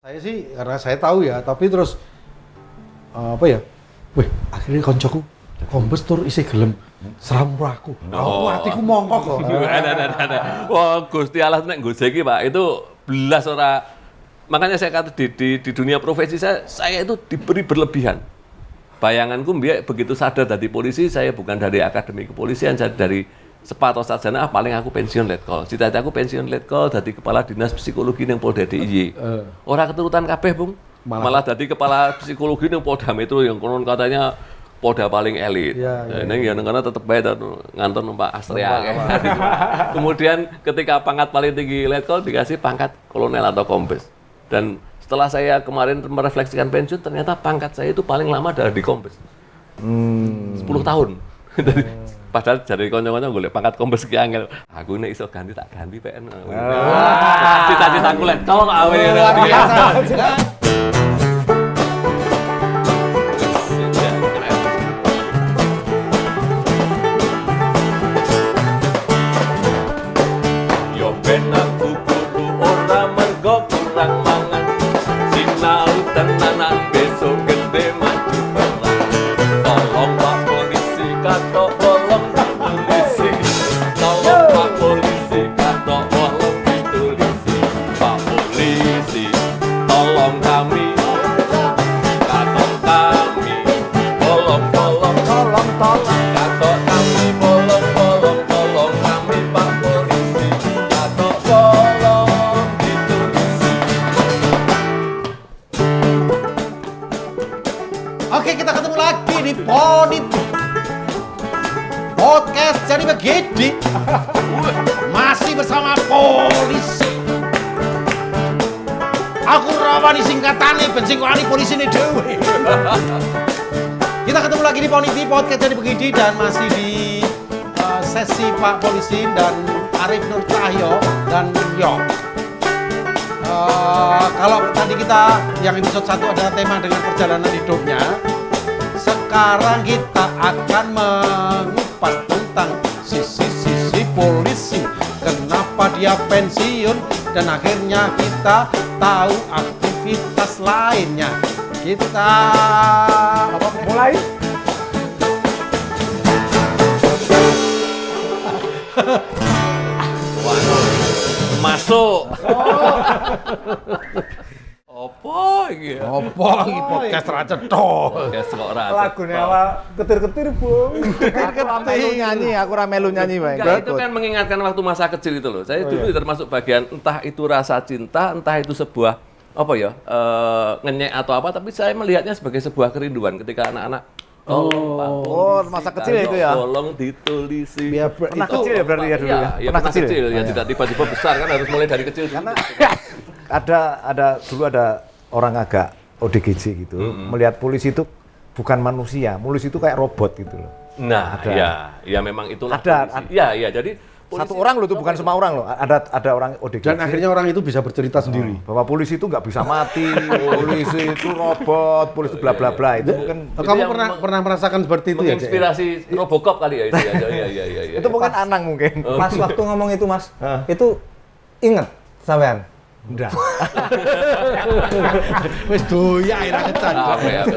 Saya sih karena saya tahu ya, tapi terus apa ya? Wih, akhirnya koncoku kombes tur isih gelem seram aku. Aku hatiku mongkok kok. Ada. Wah, Gusti Allah nek nggojeki, Pak. Itu belas ora. Makanya saya kata di dunia profesi saya itu diberi berlebihan. Bayanganku biar begitu sadar dari polisi, saya bukan dari akademi kepolisian, saya dari sepatu sarjana, paling aku pensiun letkol. Cita-cita aku pensiun letkol, dari kepala dinas psikologi yang Polda DIY. Orang keturutan kabeh, Bung. Malah dari kepala psikologi yang Polda Metro yang konon katanya Polda paling elit. Neng ya karena tetap bayar ngantor numpak Astrea. Kemudian ketika pangkat paling tinggi letkol dikasih pangkat kolonel atau kombes. Dan setelah saya kemarin merefleksikan pensiun, ternyata pangkat saya itu paling lama adalah di kombes. 10 tahun. Padahal dari konco-konco golek pangkat kombes ki angel. Aku nek iso ganti tak ganti PN. Cita-citaku letkol awe. Yo ben aku kudu ora mergo kurang mangan. Sinau tenanan besok gede maju perang. Tolong Pak polisi katok bolong polisi. Tolong Pak polisi katok bolong polisi. Pak polisi tolong kami. Katok kami bolong tolong katok kami bolong tolong kami Pak polisi. Katok bolong ditulisi. Oke, kita ketemu lagi di Ponit Podcast jadi begini. Masih bersama polisi. Aku rawani singkatannya, singkatane polisi ini dewe. Kita ketemu lagi di Ponit Podcast jadi begini dan masih di sesi Pak Polisi dan Arif Nur Cahyo dan Yo. Kalau tadi kita yang episode 1 adalah tema dengan perjalanan hidupnya, sekarang kita akan mengupas tentang sisi-sisi polisi, kenapa dia pensiun, dan akhirnya kita tahu aktivitas lainnya. Kita mulai. Masuk. Opo iki? Opo iki podcast ra cetho. Podcast kok ra. Lagune awak ketir-ketir, Bung. Aku melu nyanyi, aku ora melu nyanyi wae. Enggak, itu kan mengingatkan waktu masa kecil itu loh. Saya dulu termasuk bagian entah itu rasa cinta, entah itu sebuah apa ya, ngenyek atau apa, tapi saya melihatnya sebagai sebuah kerinduan ketika anak-anak Masa kecil itu ya. Tolong ditulisi. Pernah kecil ya berarti ya dulu ya. Iya, pernah kecil ya, tidak tiba-tiba besar kan, harus mulai dari kecil. Karena dulu ada orang agak ODGJ gitu, melihat polisi itu bukan manusia, polisi itu kayak robot gitu loh. Nah, ya memang itulah. Ada. Iya, jadi Satu orang loh, itu bukan semua orang loh. Ada orang ODGJ. Dan akhirnya orang itu bisa bercerita sendiri. Bahwa polisi itu nggak bisa mati, polisi itu robot, polisi bla bla bla. Itu mungkin Kamu pernah merasakan seperti itu ya? menginspirasi Robocop kali ya itu ya. Iya. itu mungkin Anang mungkin. Pas waktu ngomong itu Mas, itu inget sampean? Enggak. Wis doyak ira kecan.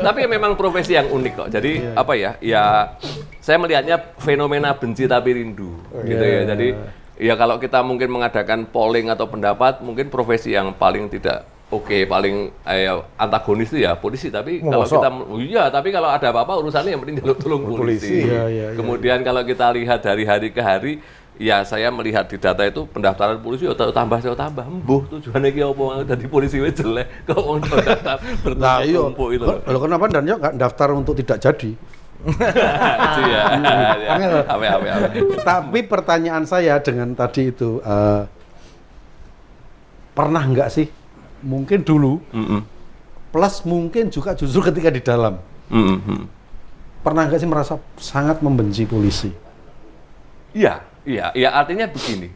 Tapi memang profesi yang unik kok. Jadi apa ya? Ya saya melihatnya fenomena benci tapi rindu gitu ya. Jadi ya kalau kita mungkin mengadakan polling atau pendapat, mungkin profesi yang paling tidak paling antagonis itu ya polisi. Tapi kalau kita tapi kalau ada apa-apa urusannya yang penting jaluk tolong polisi. Kemudian kalau kita lihat dari hari ke hari, ya saya melihat di data itu pendaftaran polisi tambah embuh tujuannya ki opo dadi polisi wis jelek kok wong daftar bertumpuk itu. Loh kenapa dan yo enggak daftar untuk tidak jadi? Iya. Tapi pertanyaan saya dengan tadi itu pernah enggak sih mungkin dulu plus mungkin juga justru ketika di dalam pernah enggak sih merasa sangat membenci polisi? Iya, artinya begini,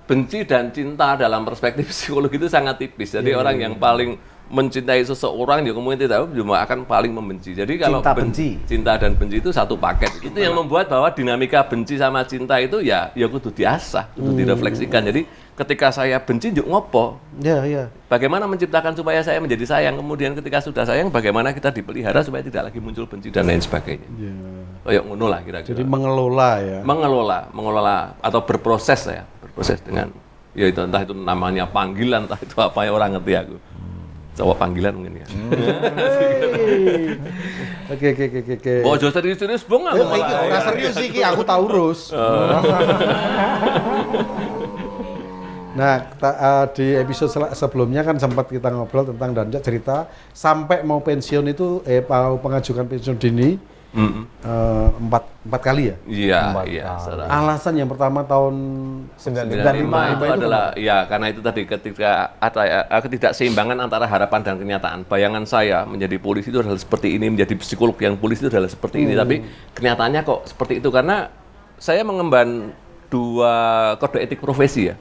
benci dan cinta dalam perspektif psikologi itu sangat tipis. Jadi orang yang paling mencintai seseorang ya kemudian tidak cuma akan paling membenci. Jadi kalau cinta dan benci itu satu paket. Itu yang membuat bahwa dinamika benci sama cinta itu ya kudu diasah, kudu direfleksikan. Jadi ketika saya benci yuk ngopo? Ya. Bagaimana menciptakan supaya saya menjadi sayang, kemudian ketika sudah sayang bagaimana kita dipelihara supaya tidak lagi muncul benci dan lain sebagainya. Kayak ngono lah kira-kira. Jadi mengelola ya. Mengelola atau berproses dengan ya itu entah itu namanya panggilan, entah itu apa ya orang ngerti aku. Cowok panggilan mungkin ya. Oke. Bojo serius-serius bong aku malah. Ora serius iki, aku tak urus. Nah, di episode sebelumnya kan sempat kita ngobrol tentang Danja cerita sampai mau pensiun itu mau mengajukan pensiun dini 4 kali ya? Iya. Alasan yang pertama tahun 95 itu adalah ya karena itu tadi ketika ada ketidakseimbangan antara harapan dan kenyataan. Bayangan saya menjadi polisi itu adalah seperti ini, menjadi psikolog yang polisi itu adalah seperti ini, tapi kenyataannya kok seperti itu karena saya mengemban 2 kode etik profesi ya.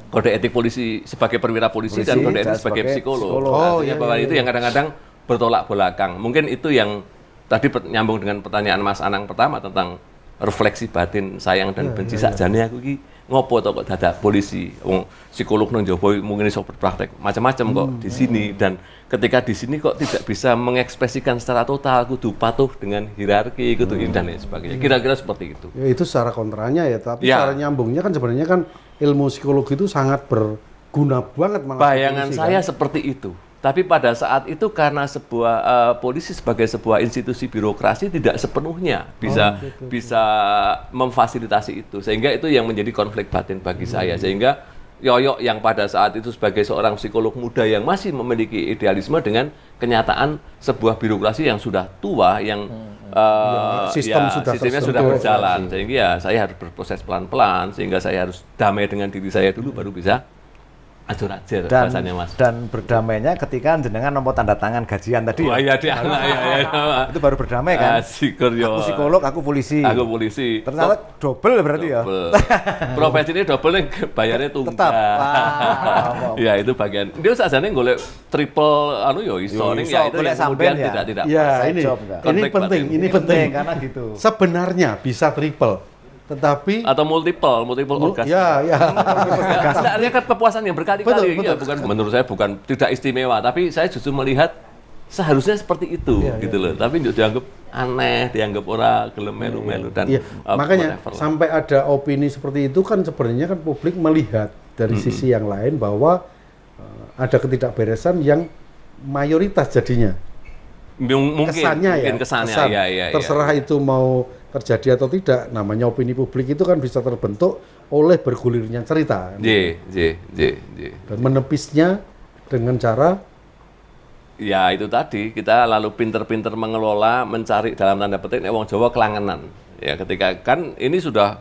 Kode etik polisi sebagai perwira polisi dan kode etik sebagai psikolog. Artinya bahwa itu yang kadang-kadang bertolak belakang. Mungkin itu yang tadi nyambung dengan pertanyaan Mas Anang pertama tentang refleksi batin sayang dan benci sakjane aku iki ngopo to kok dadak polisi. Wong psikolog nang Jawa mungkin iso berpraktek macam-macam kok di sini dan ketika di sini kok tidak bisa mengekspresikan secara total kudu patuh dengan hierarki kudu dan lain sebagainya. Kira-kira seperti itu. Ya itu secara kontranya ya, tapi secara nyambungnya kan sebenarnya kan ilmu psikologi itu sangat berguna banget malah. Bayangan saya seperti itu. Tapi pada saat itu karena sebuah polisi sebagai sebuah institusi birokrasi tidak sepenuhnya bisa memfasilitasi itu, sehingga itu yang menjadi konflik batin bagi saya. Sehingga Yoyok yang pada saat itu sebagai seorang psikolog muda yang masih memiliki idealisme dengan kenyataan sebuah birokrasi yang sudah tua, yang sistemnya sudah berjalan, sehingga ya saya harus berproses pelan-pelan, sehingga saya harus damai dengan diri saya dulu baru bisa ajur-ajur bahasanya Mas. Dan berdamainya ketika jenengan nomor tanda tangan gajian tadi. Wah iya dia itu baru berdamai kan? Syukur yo. Aku psikolog, aku polisi. Aku polisi. Ternyata double berarti ya. Profesi ini double nih bayarnya tunggal. Tetap. Ya itu bagian. Dia sajane golek triple yo iso ning ya itu yang kemudian tidak. Ya ini penting karena gitu. Sebenarnya bisa triple. Tetapi atau multiple orgasme. Ya. Artinya kan kepuasan yang berkali-kali ya, bukan menurut saya bukan tidak istimewa, tapi saya justru melihat seharusnya seperti itu gitu loh. Tapi dianggap aneh, dianggap orang gelem melu-melu dan makanya sampai ada opini seperti itu kan sebenarnya kan publik melihat dari sisi yang lain bahwa ada ketidakberesan yang mayoritas jadinya. Kesannya. Terserah itu mau terjadi atau tidak, namanya opini publik itu kan bisa terbentuk oleh bergulirnya cerita. Dan menepisnya dengan cara ya itu tadi kita lalu pinter-pinter mengelola, mencari dalam tanda petik wong Jawa kelangenan. Ya ketika kan ini sudah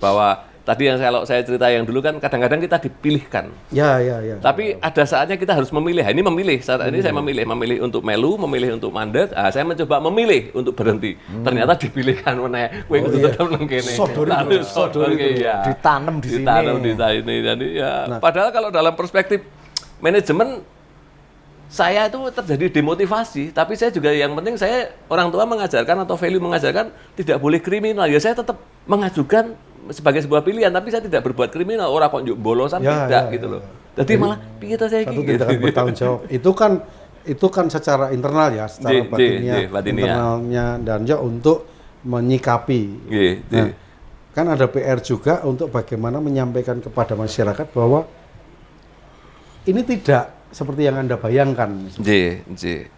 bahwa tadi yang saya cerita yang dulu kan kadang-kadang kita dipilihkan. Ya. Tapi ada saatnya kita harus memilih. Ini memilih. Saat ini saya memilih untuk melu, memilih untuk mandat. Saya mencoba memilih untuk berhenti. Ternyata dipilihkan meneh. Kowe kudu tetep nang kene. Sodori ya. Ditanam di sini. Jadi ya. Padahal kalau dalam perspektif manajemen saya itu terjadi demotivasi, tapi saya juga yang penting saya orang tua mengajarkan atau value mengajarkan tidak boleh kriminal. Ya saya tetap mengajukan sebagai sebuah pilihan, tapi saya tidak berbuat kriminal. Orang kok bolosan gitu loh. Jadi malah piye to saya iki tindakan bertanggung jawab. Itu kan secara internal ya, secara batinnya internalnya Danja untuk menyikapi. Nah, kan ada PR juga untuk bagaimana menyampaikan kepada masyarakat bahwa ini tidak seperti yang Anda bayangkan.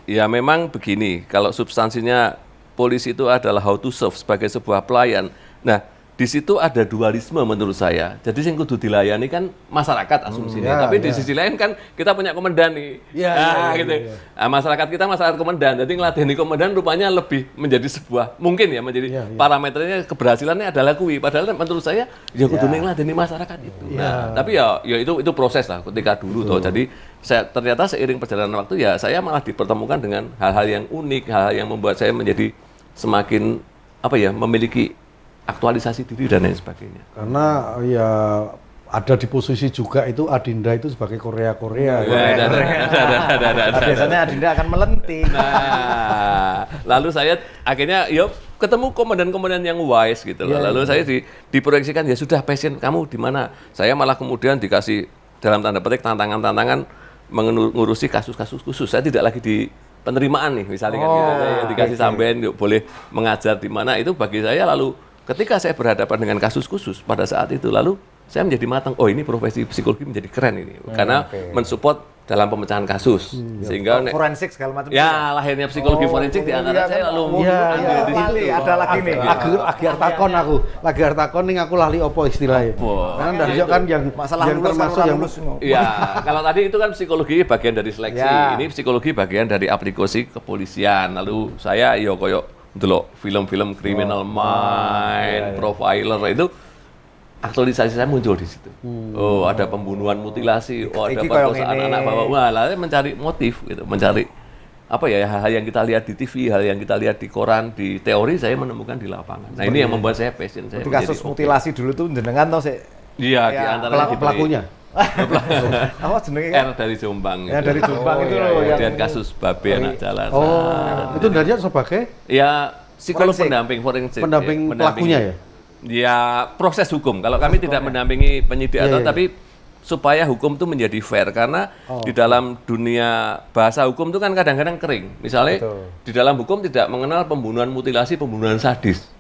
Ya memang begini, kalau substansinya polisi itu adalah how to serve sebagai sebuah pelayan. Nah, di situ ada dualisme menurut saya. Jadi yang kudu dilayani kan masyarakat asumsinya. Tapi di sisi lain kan kita punya komandan nih. Nah, masyarakat kita masyarakat komandan. Jadi ngeladeni komandan rupanya lebih menjadi sebuah parameternya keberhasilannya adalah kui. Padahal menurut saya ya kudu ngeladeni masyarakat itu. Nah, tapi ya itu proses lah ketika dulu toh. Jadi ternyata seiring perjalanan waktu ya saya malah dipertemukan dengan hal-hal yang unik, hal-hal yang membuat saya menjadi semakin memiliki aktualisasi diri dan lain sebagainya. Karena ya ada di posisi juga itu Adinda itu sebagai Korea. Nah, biasanya Adinda akan melenting. Nah, lalu saya akhirnya ketemu komandan-komandan yang wise gitu loh. Lalu saya diproyeksikan, ya sudah passion kamu di mana? Saya malah kemudian dikasih dalam tanda petik tantangan-tantangan mengurusi kasus-kasus khusus. Saya tidak lagi di penerimaan nih, misalnya kan gitu. Saya dikasih sampean boleh mengajar di mana, itu bagi saya. Lalu ketika saya berhadapan dengan kasus khusus pada saat itu, lalu saya menjadi matang, ini profesi psikologi menjadi keren ini. Karena mensupport dalam pemecahan kasus. Sehingga forensik segala macam. ya lahirnya psikologi forensik di antara saya lalu ada lagi nih. Lagi artakon ning aku lali opo istilahnya. Karena dari kan yang masalah yang termasuk yang Iya, kalau tadi itu kan psikologi bagian dari seleksi. Ya. Ini psikologi bagian dari aplikasi kepolisian. Lalu saya koyo ndelok film-film Criminal Mind, Profiler itu aktualisasi saya muncul di situ. Ada pembunuhan mutilasi, ada perkosaan anak bawah. Wah, lalu mencari motif gitu, mencari hal yang kita lihat di TV, hal yang kita lihat di koran, di teori saya menemukan di lapangan. Nah, ini yang membuat saya passion saya. Kasus mutilasi dulu tuh jenengan tau sih. Iya, di antara pelakunya. Apa jenenge? R dari Jombang. Ya dari Jombang itu loh yang kemudian kasus babe anak jalanan. Itu dari sebagai ya psikolog Forensik. pendamping forensik. pendamping pelakunya ya. Ya proses hukum. Kalau kami tidak mendampingi penyidik tapi supaya hukum itu menjadi fair, karena di dalam dunia bahasa hukum itu kan kadang-kadang kering. Misalnya di dalam hukum tidak mengenal pembunuhan mutilasi, pembunuhan sadis.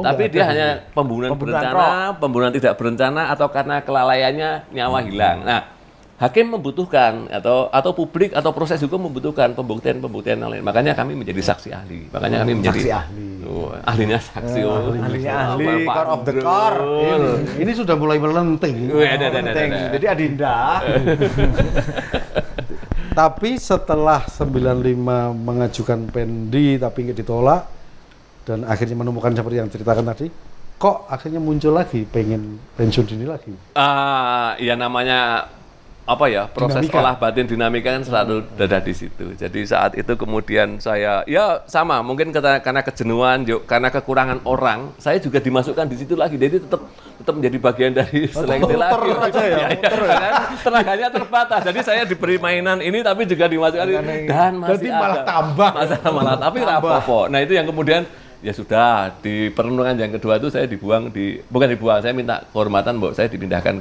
Tapi dia hanya pembunuhan berencana, pembunuhan tidak berencana, atau karena kelalaiannya nyawa hilang. Nah, hakim membutuhkan atau publik atau proses hukum membutuhkan pembuktian yang lain. Makanya kami menjadi saksi ahli. Makanya kami menjadi saksi ahli. Ahlinya saksi. Ahlinya ahli, core of the core. Ini sudah mulai melenting. Jadi Adinda. Tapi setelah 95 mengajukan pendi tapi nggak ditolak dan akhirnya menemukan seperti yang ceritakan tadi, kok akhirnya muncul lagi pengen pensiun dini lagi? Ya namanya proses Dinamika. olah batin dinamika kan selalu ada di situ. Jadi saat itu kemudian saya sama mungkin karena kejenuhan, karena kekurangan orang, saya juga dimasukkan di situ lagi. Jadi tetap menjadi bagian dari seleksi lagi. Kan tenaganya terbatas. Jadi saya diberi mainan ini tapi juga dimasukkan dan masih Jadi malah tambah. malah tapi rapopo. Nah itu yang kemudian ya sudah di perenungan yang kedua itu saya bukan dibuang, saya minta kehormatan bahwa saya dipindahkan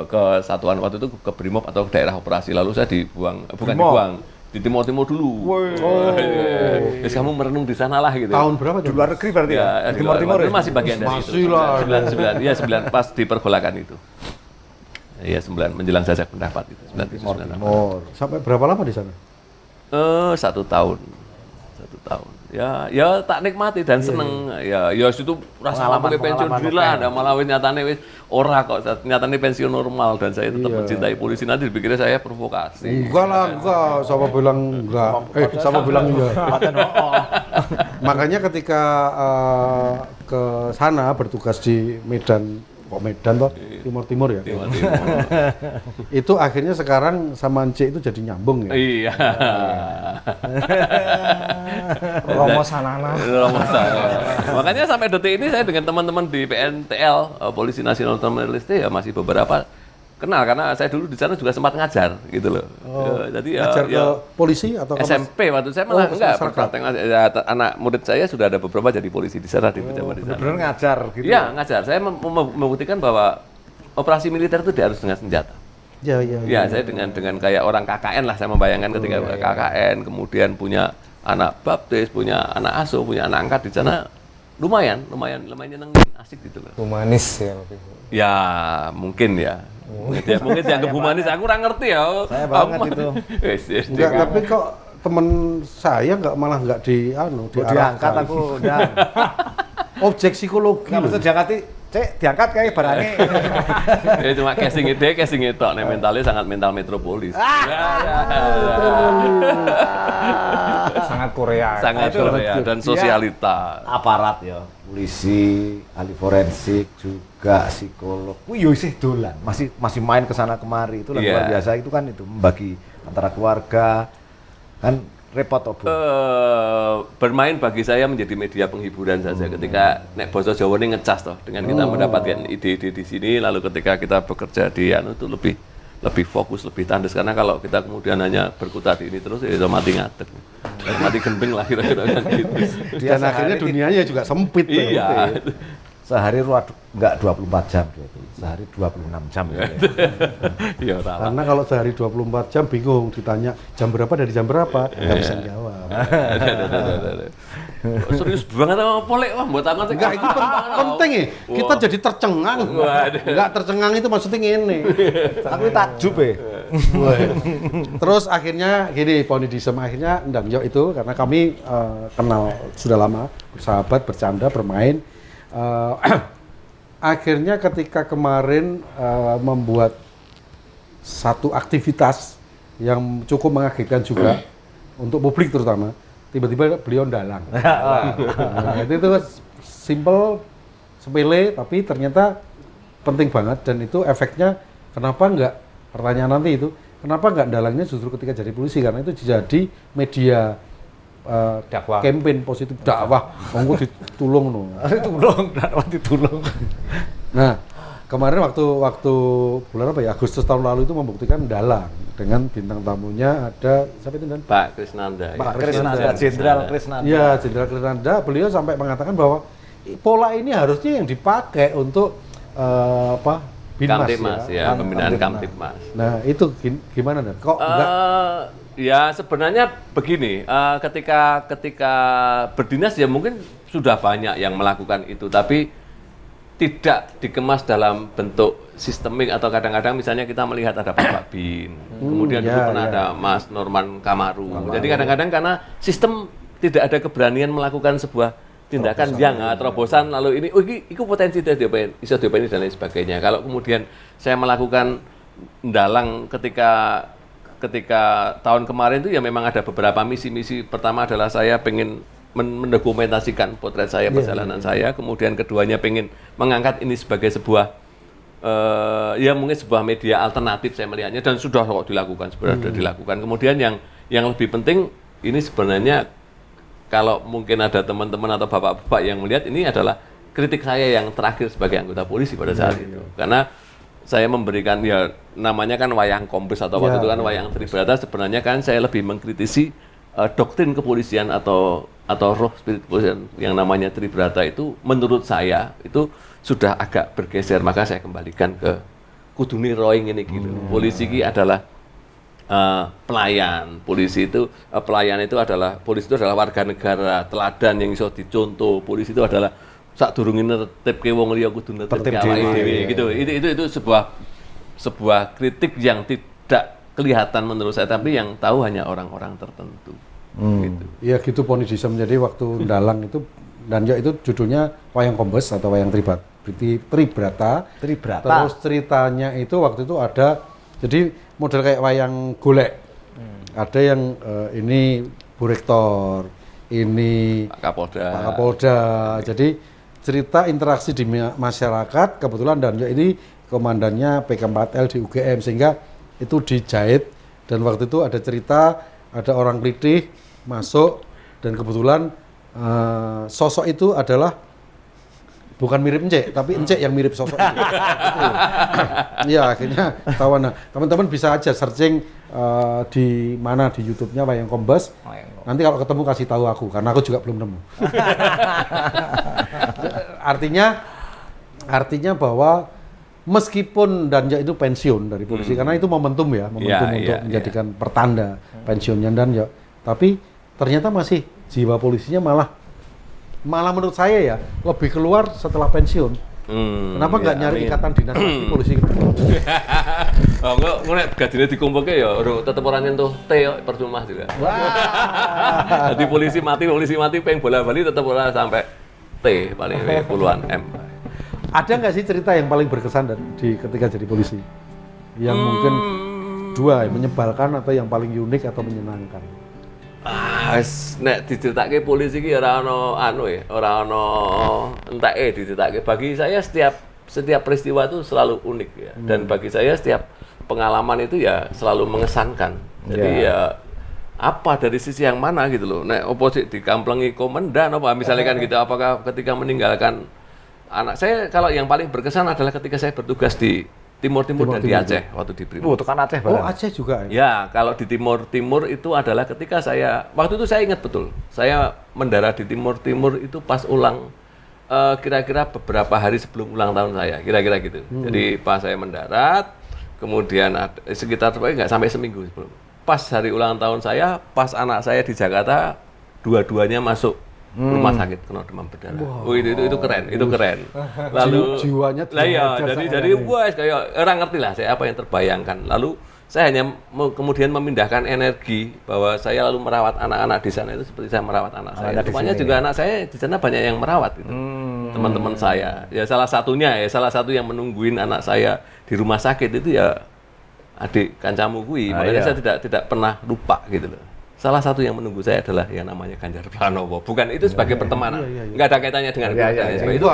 ke satuan waktu itu ke Brimob atau daerah operasi, lalu saya dibuang di Timur dulu. Terus kamu merenung di sana lah gitu. Tahun berapa Di tuh? luar negeri berarti ya? Di Timur itu masih bagian dari Masih itu. lah. 9 pas dipergolakan itu. Iya 9 menjelang jajak pendapat itu. 9 Sampai berapa lama di sana? 1 tahun. 1 tahun. Ya tak nikmati dan seneng. Ya situ rasa sampai pensiun diri lah, ada malah nyatane wis ora kok nyatane pensiun normal, dan saya tetap mencintai polisi. Nanti dipikirnya saya provokasi. Enggak lah, enggak. Sama bilang enggak. Sama bilang iya. Makanya ketika ke sana bertugas di Medan toh, Timur ya. Itu akhirnya sekarang sama Ence itu jadi nyambung ya. Iya. Romo Sanana. Makanya sampai detik ini saya dengan teman-teman di PNTL, Polisi Nasional Terminal Liste, ya masih beberapa kenal, karena saya dulu di sana juga sempat ngajar gitu loh. Jadi Ngajar ke polisi atau ke SMP waktu saya malah enggak masyarakat. praktek ngajar. Anak murid saya sudah ada beberapa jadi polisi di sana, di pejabat di sana. Bener ngajar gitu. Iya, ngajar. Saya membuktikan bahwa operasi militer itu harus dengan senjata. Ya. Ya, saya dengan kayak orang KKN lah, saya membayangkan ketika KKN kemudian punya anak baptis, punya anak asuh, punya anak angkat di sana, lumayan nyenengin, asik gitu loh. Humanis ya lebih. Ya, mungkin ya. Mungkin dianggap humanis, aku kurang ngerti ya. Saya banget itu. Enggak, tapi kok temen saya malah enggak Diangkat aku udah. Objek psikologi. Enggak bisa diangkat, diangkat kayak barangnya. Ya cuma casing itu, nih mentalnya sangat mental metropolis. Sangat Korea. Sangat Korea dan sosialita. Aparat ya, polisi, ahli forensik, juga psikolog. Yo sih dolan, masih main ke sana kemari, itu luar biasa. Itu kan itu membagi antara keluarga, kan repot toh, Bu? Bermain bagi saya menjadi media penghiburan saja. Ketika nek basa Jawa ini ngecas toh dengan kita mendapatkan ide-ide di sini, lalu ketika kita bekerja di itu lebih fokus, lebih tandes, karena kalau kita kemudian hanya berkutat di ini terus ya mati ngadeg. Mati gendeng lah kira-kira kan gitu. Dan akhirnya dunianya juga sempit. Iya. Sehari enggak 24 jam gitu. Sehari 26 jam gitu. Iya, salah. Karena kalau sehari 24 jam bingung ditanya jam berapa dari jam berapa, nggak bisa jawab. Serius banget sama polek, wah buat aku Enggak, itu penting ya. Kita jadi tercengang. Enggak tercengang itu maksudnya ngene. Tapi takjub ya. Terus akhirnya gini, Ponidism akhirnya Ndang Yok itu karena kami kenal sudah lama, bersahabat, bercanda, bermain. Akhirnya ketika kemarin membuat satu aktivitas yang cukup mengagetkan juga untuk publik terutama, tiba-tiba beliau dalang. Nah, itu simple, sepele, tapi ternyata penting banget dan itu efeknya kenapa enggak, pertanyaan nanti itu, kenapa enggak dalangnya justru ketika jadi polisi, karena itu jadi media dakwah, campaign positif dakwah, monggo ditulung no. Ditulung. Nah, kemarin waktu bulan apa ya, Agustus tahun lalu itu membuktikan dalang dengan bintang tamunya ada siapa itu Dan? Pak Krisnanda. Pak Krisnanda, Jenderal Krisnanda. Iya, Jenderal Krisnanda. Beliau sampai mengatakan bahwa pola ini harusnya yang dipakai untuk Binmas Kamtibmas ya, pembinaan Kamtibmas. Nah, itu gimana Dan? Kok enggak? Ya sebenarnya begini, ketika berdinas ya mungkin sudah banyak yang melakukan itu, tapi tidak dikemas dalam bentuk sistemik atau kadang-kadang misalnya kita melihat ada Pak Bin, kemudian dulu pernah ada Mas Norman Kamaru. Jadi kadang-kadang karena sistem tidak ada keberanian melakukan sebuah tindakan yang terobosan lalu ini, ini potensi dari DPN, iso DPN dan lain sebagainya. Kalau kemudian saya melakukan dalang ketika tahun kemarin itu ya memang ada beberapa misi-misi. Pertama adalah saya pengen mendokumentasikan potret saya, perjalanan saya. Kemudian keduanya pengen mengangkat ini sebagai sebuah ya mungkin sebuah media alternatif saya melihatnya, dan sudah kok dilakukan, sudah dilakukan. Kemudian yang lebih penting ini sebenarnya kalau mungkin ada teman-teman atau bapak-bapak yang melihat ini adalah kritik saya yang terakhir sebagai anggota polisi pada saat itu. Karena saya memberikan ya namanya kan wayang kombes atau waktu itu kan wayang tribrata, sebenarnya kan saya lebih mengkritisi doktrin kepolisian atau roh spirit kepolisian yang namanya tribrata itu menurut saya itu sudah agak bergeser, maka saya kembalikan ke kudune roing ini gitu. Polisi ini adalah pelayan. Polisi itu adalah warga negara teladan yang iso dicontoh. Polisi itu adalah sadurunge nertibke wong liya kudu nertibke awake dhewe gitu. Itu sebuah kritik yang tidak kelihatan menurut saya, tapi yang tahu hanya orang-orang tertentu. Gitu. Iya gitu Ponidism. Jadi waktu dalang itu dan ya itu judulnya wayang kombes atau wayang tribrata. Terus ceritanya itu waktu itu ada jadi model kayak wayang golek. Ada yang ini Bu Rektor, ini Pak Kapolda. Jadi cerita interaksi di masyarakat, kebetulan dan ini komandannya PK4L di UGM, sehingga itu dijahit dan waktu itu ada cerita ada orang klitih masuk dan kebetulan sosok itu adalah bukan mirip Encek, tapi Encek yang mirip sosok itu. Iya, akhirnya ketahuan. Nah, teman-teman bisa aja searching di mana di YouTube-nya Wayang Kombes. Nanti kalau ketemu kasih tahu aku, karena aku juga belum nemu. Artinya bahwa meskipun Danja itu pensiun dari polisi, karena itu momentum untuk menjadikan pertanda pensiunnya Danja, tapi ternyata masih jiwa polisinya malah menurut saya ya lebih keluar setelah pensiun. Kenapa nggak nyari ikatan dinas di polisi? Oh enggak, nek gadine dikumpulke ya tetep ora nyentuh T percuma juga. Jadi polisi mati peng bola-bali tetep ora sampai T, paling puluhan M. Ada nggak sih cerita yang paling berkesan ketika jadi polisi? Yang mungkin dua, yang menyebalkan atau yang paling unik atau menyenangkan? Nek diceritake polisi ki ora ono enteke diceritake. Bagi saya setiap peristiwa itu selalu unik ya. Dan bagi saya setiap pengalaman itu ya selalu mengesankan. Jadi ya apa dari sisi yang mana gitu loh. Nek oposisi dikamplengi komandan apa misalnya kan gitu, apakah ketika meninggalkan anak saya, kalau yang paling berkesan adalah ketika saya bertugas di Timur dan di Aceh waktu di Brimob. Tekan Aceh Oh, bareng. Aceh juga. Ya, kalau di Timur itu adalah ketika saya, waktu itu saya ingat betul, saya mendarat di Timur itu pas ulang, kira-kira beberapa hari sebelum ulang tahun saya, kira-kira gitu. Jadi pas saya mendarat, kemudian sekitar nggak sampai seminggu sebelum. Pas hari ulang tahun saya, pas anak saya di Jakarta, dua-duanya masuk rumah sakit kena demam berdarah. Oh itu keren, itu keren. Lalu Jiwanya lah ya, terjaga jadi wah kayak orang ngerti lah saya apa yang terbayangkan. Lalu saya hanya kemudian memindahkan energi bahwa saya lalu merawat anak-anak di sana itu seperti saya merawat anak saya. Rupanya juga anak saya di sana banyak yang merawat itu. Teman-teman saya. Ya salah satu yang menungguin anak saya di rumah sakit itu ya adik kancamu kui. Makanya saya tidak pernah lupa gitu loh. Salah satu yang menunggu saya adalah yang namanya Ganjar Pranowo. Bukan itu sebagai pertemanan. Nggak ada kaitannya dengan itu.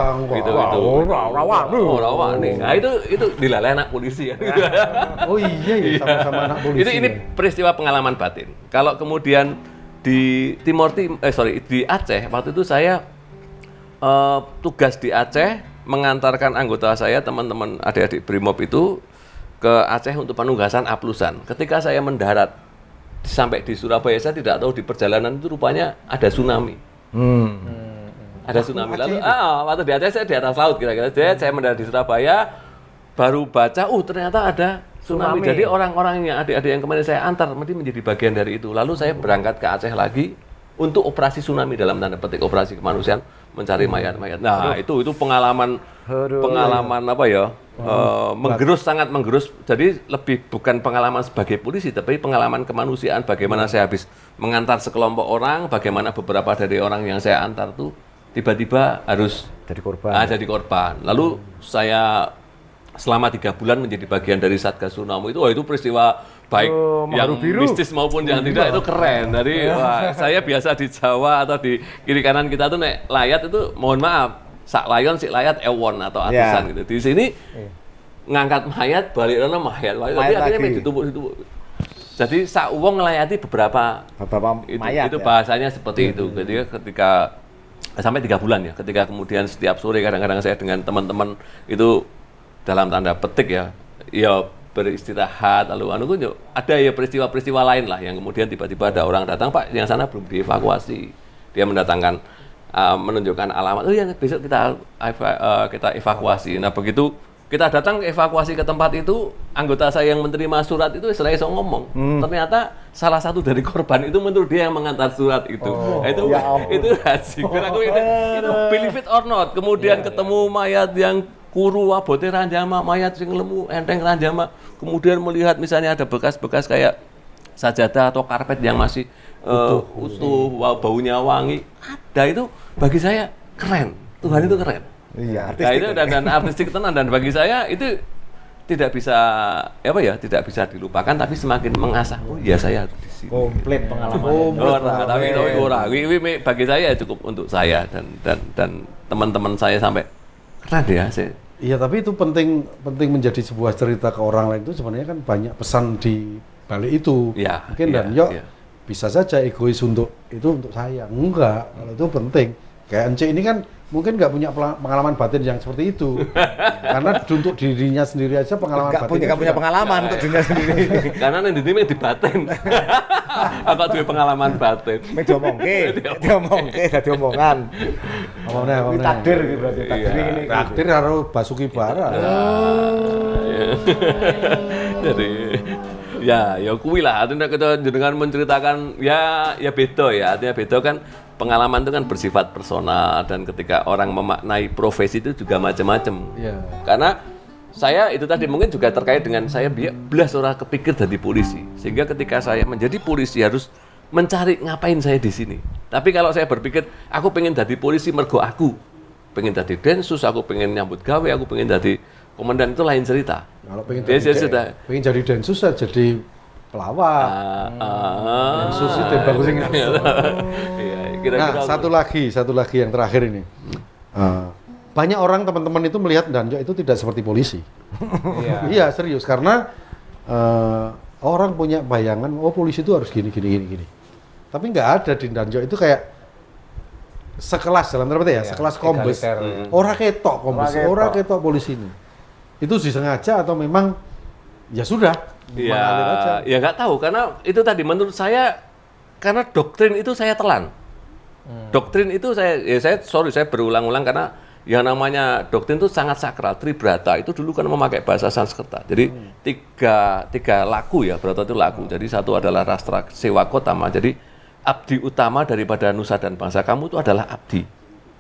Rawa nih. Nah, itu dilalai anak polisi ya. Oh iya, sama-sama anak polisi. Ini peristiwa pengalaman batin. Kalau kemudian di di Aceh waktu itu saya tugas di Aceh mengantarkan anggota saya, teman-teman adik-adik Brimob itu ke Aceh untuk penugasan aplusan. Ketika saya mendarat sampai di Surabaya, saya tidak tahu di perjalanan itu rupanya ada tsunami. Ada tsunami. Lalu waktu di Aceh saya di atas laut kira-kira. Saya mendarat di Surabaya, baru baca, ternyata ada tsunami. Jadi orang-orang yang adik-adik yang kemarin saya antar menjadi bagian dari itu. Lalu saya berangkat ke Aceh lagi untuk operasi tsunami dalam tanda petik, operasi kemanusiaan mencari mayat-mayat. Nah, itu pengalaman apa ya? Sangat menggerus. Jadi lebih bukan pengalaman sebagai polisi, tapi pengalaman kemanusiaan. Bagaimana saya habis mengantar sekelompok orang, bagaimana beberapa dari orang yang saya antar tuh tiba-tiba harus jadi korban. Jadi korban. Lalu saya selama 3 bulan menjadi bagian dari Satgas Tsunami itu peristiwa baik yang mistis maupun yang tidak itu keren. Dari saya biasa di Jawa atau di kiri kanan kita tuh nek layat itu mohon maaf sak layon si layat ewon atau atusan gitu. Di sini ngangkat mayat balik rana mayat tapi akhirnya ditumpuk. Jadi sak wong ngelayati beberapa mayat. Itu bahasanya seperti itu. Jadi ketika sampai 3 bulan ya. Ketika kemudian setiap sore kadang-kadang saya dengan teman-teman itu dalam tanda petik ya beristirahat, lalu ada ya peristiwa-peristiwa lain lah yang kemudian tiba-tiba ada orang datang, Pak, yang sana belum dievakuasi. Dia mendatangkan menunjukkan alamat, ya besok kita evakuasi. Nah begitu kita datang evakuasi ke tempat itu, anggota saya yang menerima surat itu saya iso ngomong. Ternyata salah satu dari korban itu menurut dia yang mengantar surat itu. Itu asik. Itu believe it or not. Kemudian ketemu mayat yang kuru abote ranjama, mayat sing lemu enteng ranjama. Kemudian melihat misalnya ada bekas-bekas kayak sajadah atau karpet yang masih utuh, baunya wangi. Ada itu bagi saya keren. Tuhan itu keren. Iya, artistik. Nah, itu dan artistik tenan, dan bagi saya itu tidak bisa tidak bisa dilupakan, tapi semakin mengasah. Oh iya, saya harus di sini. Komplit pengalaman. Tapi ini bagi saya cukup untuk saya dan teman-teman saya sampai keren ya. Iya, tapi itu penting menjadi sebuah cerita ke orang lain itu sebenarnya kan banyak pesan di balik itu. Ya, mungkin bisa saja egois untuk saya. Enggak, kalau itu penting. Kayak Ence ini kan mungkin nggak punya pengalaman batin yang seperti itu. Karena untuk dirinya sendiri aja pengalaman batin. Nggak punya pengalaman untuk dirinya sendiri. Karena nanti ini di batin. Apa tuh pengalaman batin? Diomongke, dadi omongan. Ini takdir gitu berarti. Takdir karo Basuki Bara. Jadi ya kuwi lah, artinya kita dengan menceritakan ya beda ya, artinya beda kan. Pengalaman itu kan bersifat personal, dan ketika orang memaknai profesi itu juga macam-macam. Yeah. Karena saya itu tadi mungkin juga terkait dengan saya belas orang kepikir jadi polisi, sehingga ketika saya menjadi polisi harus mencari ngapain saya di sini. Tapi kalau saya berpikir aku pengen jadi polisi mergo aku pengen jadi densus, aku pengen nyambut gawe, aku pengen jadi komandan, itu lain cerita. Kalau pengen jadi densus saya jadi pelawak. Densus itu bagus sing. Nah, satu lagi yang terakhir ini. Banyak orang teman-teman itu melihat Danjo itu tidak seperti polisi. Iya, serius, karena orang punya bayangan polisi itu harus gini. Tapi nggak ada di Danjo itu kayak sekelas dalam tanda petik ya, sekelas kombes. Ora ketok kombes, ora ketok polisi ini. Itu disengaja atau memang ya sudah mengalir aja? Ya nggak tahu karena itu tadi menurut saya karena doktrin itu saya telan. Doktrin itu saya berulang-ulang karena yang namanya doktrin itu sangat sakral. Tribrata itu dulu kan memakai bahasa Sanskerta. Jadi tiga laku ya, Brata itu laku. Jadi satu adalah Rastra Sewakotama. Jadi abdi utama daripada nusa dan bangsa kamu itu adalah abdi.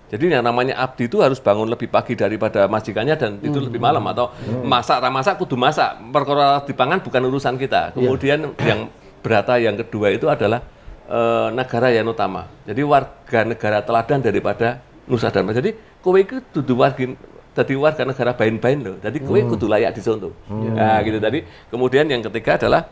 Jadi yang namanya abdi itu harus bangun lebih pagi daripada majikannya dan tidur lebih malam atau masak kudu masak. Perkara dipangan bukan urusan kita. Kemudian yang Brata yang kedua itu adalah negara yang utama. Jadi warga negara teladan daripada nusa dan bangsa. Jadi kowe itu dudu warga negara bain-bain loh. Jadi kowe kudu layak dicontoh. Nah, gitu tadi. Kemudian yang ketiga adalah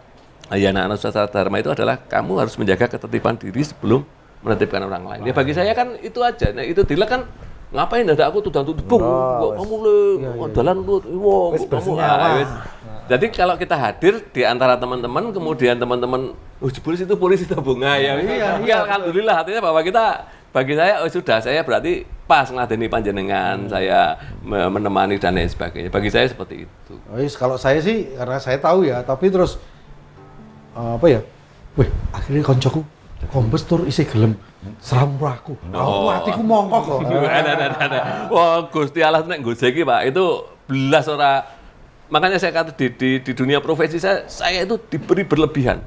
anak Nusantara Dharma itu adalah kamu harus menjaga ketertiban diri sebelum menertibkan orang lain. Ya bagi saya kan itu aja. Nah, itu Dila kan ngapain ada aku tudang-tudung kamu dalan lu kamu. Jadi kalau kita hadir di antara teman-teman kemudian teman-teman polisi itu bunga ya. Iya, alhamdulillah artinya bahwa kita bagi saya sudah saya berarti pas ngeladeni panjenengan, saya menemani dan lain sebagainya. Bagi saya seperti itu. Kalau saya sih karena saya tahu ya, tapi terus akhirnya koncoku kombes tur isi gelem seramuraku. Hatiku mongkok kok. Wah, Gusti Allah nek nggojeki, Pak. Itu belas ora. Makanya saya kata di dunia profesi saya itu diberi berlebihan.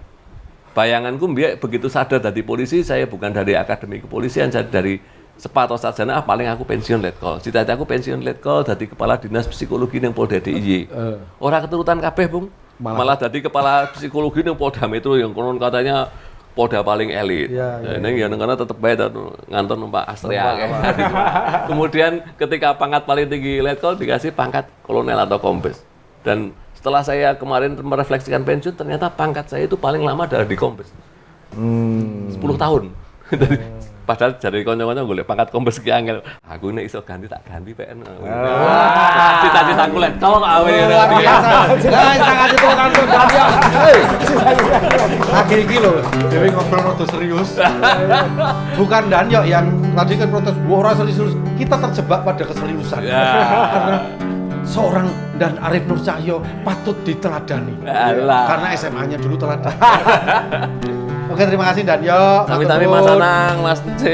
Bayanganku begitu sadar dari polisi, saya bukan dari akademi kepolisian, saya dari sepato sarjana, paling aku pensiun letkol. Cita-citaku pensiun letkol, dari kepala dinas psikologi yang Polda DIY. Orang keturutan kabeh, Bung. Malah dari kepala psikologi yang Polda Metro yang konon katanya Polda paling elit. Neng ya karena tetap baik ngantor numpak Astrea. Kemudian ketika pangkat paling tinggi letkol dikasih pangkat kolonel atau kombes. Dan setelah saya kemarin merefleksikan pensiun, ternyata pangkat saya itu paling lama adalah di kombes. 10 tahun. Padahal dari konco-konco golek pangkat kombes ki angel. Aku nek iso ganti tak ganti PN. Cita-citaku letkol awe ngene. Sangat itu kantor ganti. Akhir iki lho, dhewe ngobrol rada serius. Bukan Danyo yang tadi kan protes, wah ora serius. Kita terjebak pada keseriusan. Karena seorang dan Arif Nur Cahyo patut diteladani. Karena SMA-nya dulu teladan. Oke, terima kasih Danyo. Sami-sami Mas Anang, Mas C,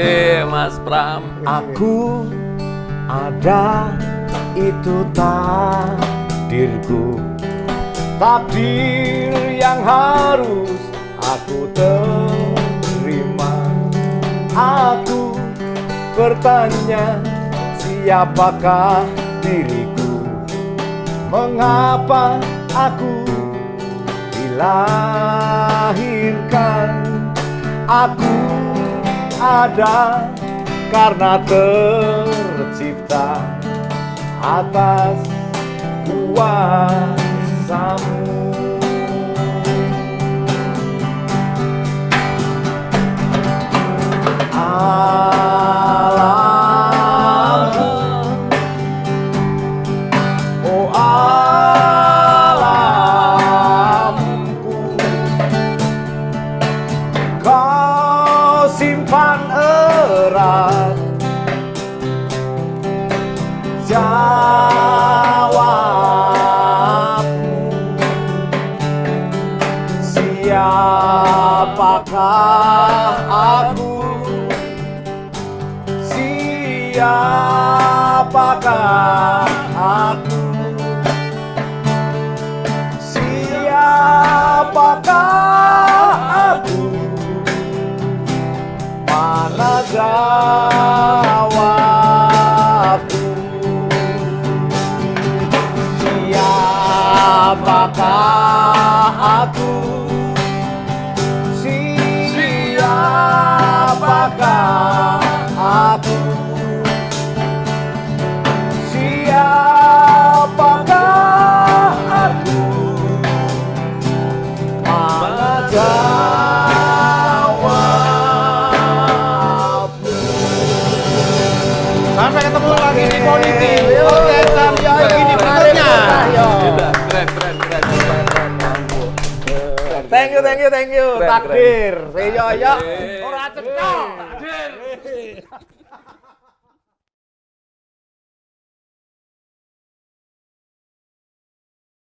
Mas Pram. Aku ada, itu takdirku, takdir yang harus aku terima. Aku bertanya, siapakah diriku? Mengapa aku dilahirkan? Aku ada karena tercipta atas kuasamu. Siapakah aku? Siapakah aku? Siapakah aku? Mana jawabku? Siapakah aku? Siapakah aku? Siapakah aku? Mana jawabku? Sampai ketemu lagi di Politik. Oke, Danyo begini berikutnya. Keren. Thank you. Keren, Takdir. keren. Seyo yo. Takdir. Ora cecok.